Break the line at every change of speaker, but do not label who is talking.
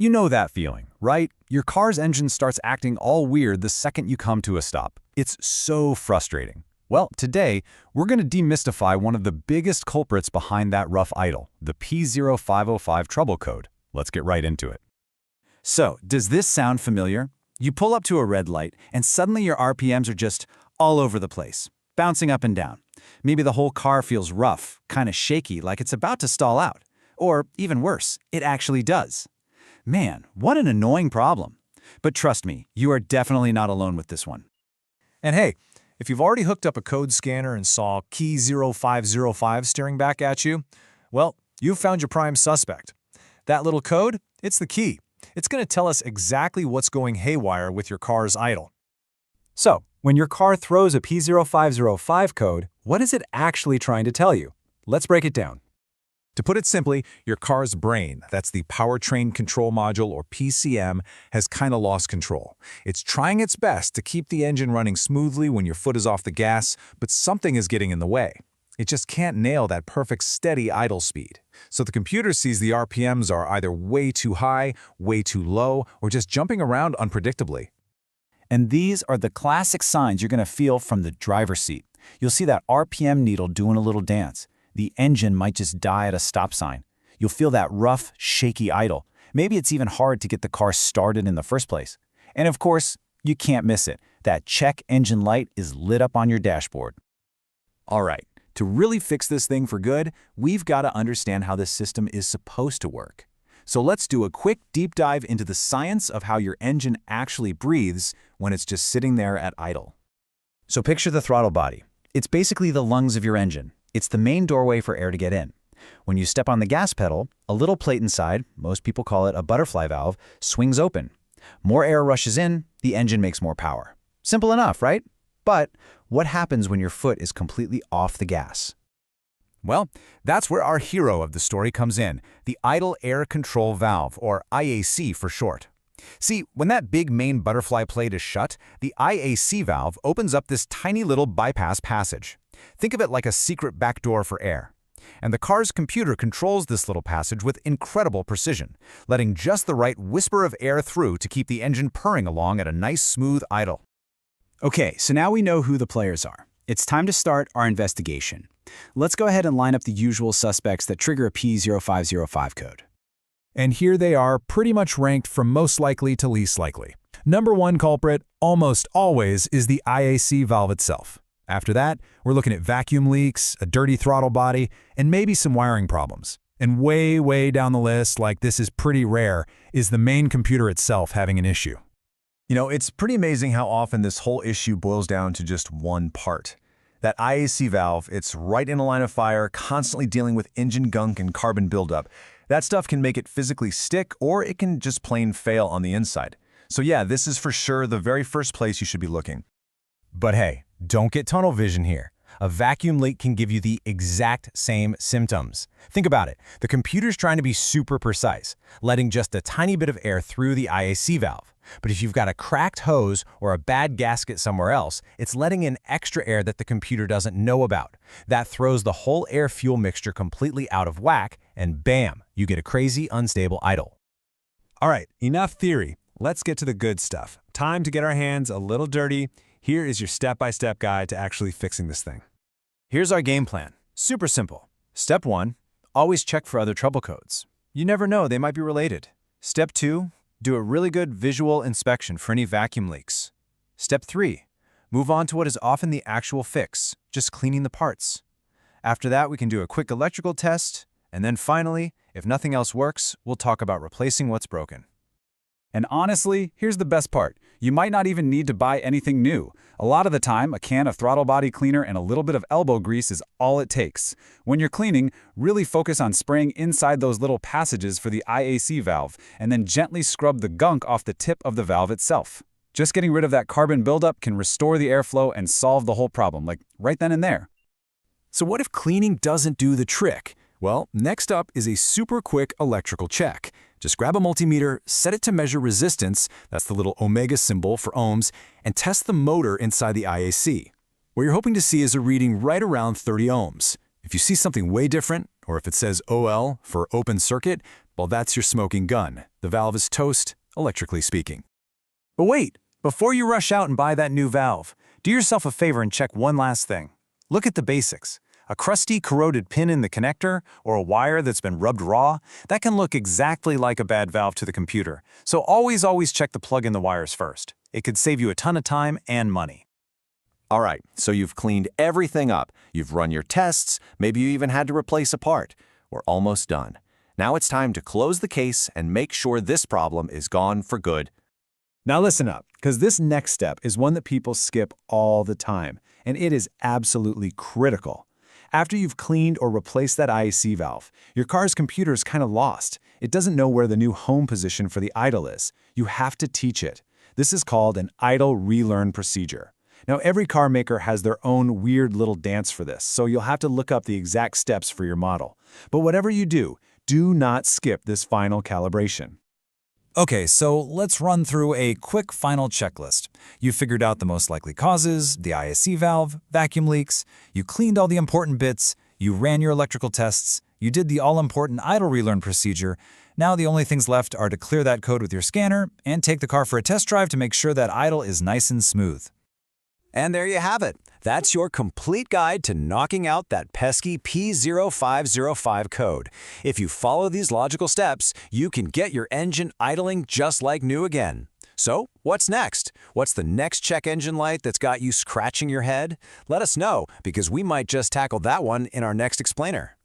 You know that feeling, right? Your car's engine starts acting all weird the second you come to a stop. It's so frustrating. Well, today, we're going to demystify one of the biggest culprits behind that rough idle, the P0505 trouble code. Let's get right into it. So, does this sound familiar? You pull up to a red light, and suddenly your RPMs are just all over the place, bouncing up and down. Maybe the whole car feels rough, kind of shaky, like it's about to stall out. Or, even worse, it actually does. Man, what an annoying problem. But trust me, you are definitely not alone with this one.
And hey, if you've already hooked up a code scanner and saw P0505 staring back at you, well, you've found your prime suspect. That little code, it's the key. It's going to tell us exactly what's going haywire with your car's idle.
So, when your car throws a P0505 code, what is it actually trying to tell you? Let's break it down.
To put it simply, your car's brain, that's the Powertrain Control Module or PCM, has kind of lost control. It's trying its best to keep the engine running smoothly when your foot is off the gas, but something is getting in the way. It just can't nail that perfect steady idle speed. So the computer sees the RPMs are either way too high, way too low, or just jumping around unpredictably.
And these are the classic signs you're going to feel from the driver's seat. You'll see that RPM needle doing a little dance. The engine might just die at a stop sign. You'll feel that rough, shaky idle. Maybe it's even hard to get the car started in the first place. And of course, you can't miss it. That check engine light is lit up on your dashboard. All right, to really fix this thing for good, we've got to understand how this system is supposed to work. So let's do a quick deep dive into the science of how your engine actually breathes when it's just sitting there at idle. So picture the throttle body. It's basically the lungs of your engine. It's the main doorway for air to get in. When you step on the gas pedal, a little plate inside, most people call it a butterfly valve, swings open. More air rushes in, the engine makes more power. Simple enough, right? But what happens when your foot is completely off the gas?
Well, that's where our hero of the story comes in, the idle air control valve, or IAC for short. See, when that big main butterfly plate is shut, the IAC valve opens up this tiny little bypass passage. Think of it like a secret back door for air. And the car's computer controls this little passage with incredible precision, letting just the right whisper of air through to keep the engine purring along at a nice smooth idle.
Okay, so now we know who the players are. It's time to start our investigation. Let's go ahead and line up the usual suspects that trigger a P0505 code.
And here they are, pretty much ranked from most likely to least likely. Number one culprit, almost always, is the IAC valve itself. After that, we're looking at vacuum leaks, a dirty throttle body, and maybe some wiring problems. And way down the list, like this is pretty rare, is the main computer itself having an issue.
You know, it's pretty amazing how often this whole issue boils down to just one part. That IAC valve, it's right in a line of fire, constantly dealing with engine gunk and carbon buildup. That stuff can make it physically stick, or it can just plain fail on the inside. So yeah, this is for sure the very first place you should be looking.
But hey, don't get tunnel vision here. A vacuum leak can give you the exact same symptoms. Think about it. The computer's trying to be super precise, letting just a tiny bit of air through the IAC valve. But if you've got a cracked hose or a bad gasket somewhere else, it's letting in extra air that the computer doesn't know about. That throws the whole air-fuel mixture completely out of whack, and bam, you get a crazy, unstable idle.
All right, enough theory. Let's get to the good stuff. Time to get our hands a little dirty. Here is your step-by-step guide to actually fixing this thing.
Here's our game plan. Super simple. Step 1, always check for other trouble codes. You never know, they might be related. Step 2, do a really good visual inspection for any vacuum leaks. Step 3, move on to what is often the actual fix, just cleaning the parts. After that, we can do a quick electrical test, and then finally, if nothing else works, we'll talk about replacing what's broken. And honestly, here's the best part. You might not even need to buy anything new. A lot of the time, a can of throttle body cleaner and a little bit of elbow grease is all it takes. When you're cleaning, really focus on spraying inside those little passages for the IAC valve, and then gently scrub the gunk off the tip of the valve itself. Just getting rid of that carbon buildup can restore the airflow and solve the whole problem, like right then and there.
So what if cleaning doesn't do the trick? Well, next up is a super quick electrical check. Just grab a multimeter, set it to measure resistance, that's the little omega symbol for ohms, and test the motor inside the IAC. What you're hoping to see is a reading right around 30 ohms. If you see something way different, or if it says OL for open circuit, Well, that's your smoking gun. The valve is toast, electrically speaking.
But wait, before you rush out and buy that new valve, do yourself a favor and check one last thing. Look at the basics. A crusty, corroded pin in the connector, or a wire that's been rubbed raw, that can look exactly like a bad valve to the computer. So always check the plug in the wires first. It could save you a ton of time and money.
All right, so you've cleaned everything up. You've run your tests. Maybe you even had to replace a part. We're almost done. Now it's time to close the case and make sure this problem is gone for good.
Now listen up, because this next step is one that people skip all the time, and it is absolutely critical. After you've cleaned or replaced that IAC valve, your car's computer is kind of lost. It doesn't know where the new home position for the idle is. You have to teach it. This is called an idle relearn procedure. Now, every car maker has their own weird little dance for this, so you'll have to look up the exact steps for your model. But whatever you do not skip this final calibration. Okay, so let's run through a quick final checklist. You figured out the most likely causes, the IAC valve, vacuum leaks, you cleaned all the important bits, you ran your electrical tests, you did the all-important idle relearn procedure. Now the only things left are to clear that code with your scanner and take the car for a test drive to make sure that idle is nice and smooth.
And there you have it. That's your complete guide to knocking out that pesky P0505 code. If you follow these logical steps, you can get your engine idling just like new again. So, what's next? What's the next check engine light that's got you scratching your head? Let us know, because we might just tackle that one in our next explainer.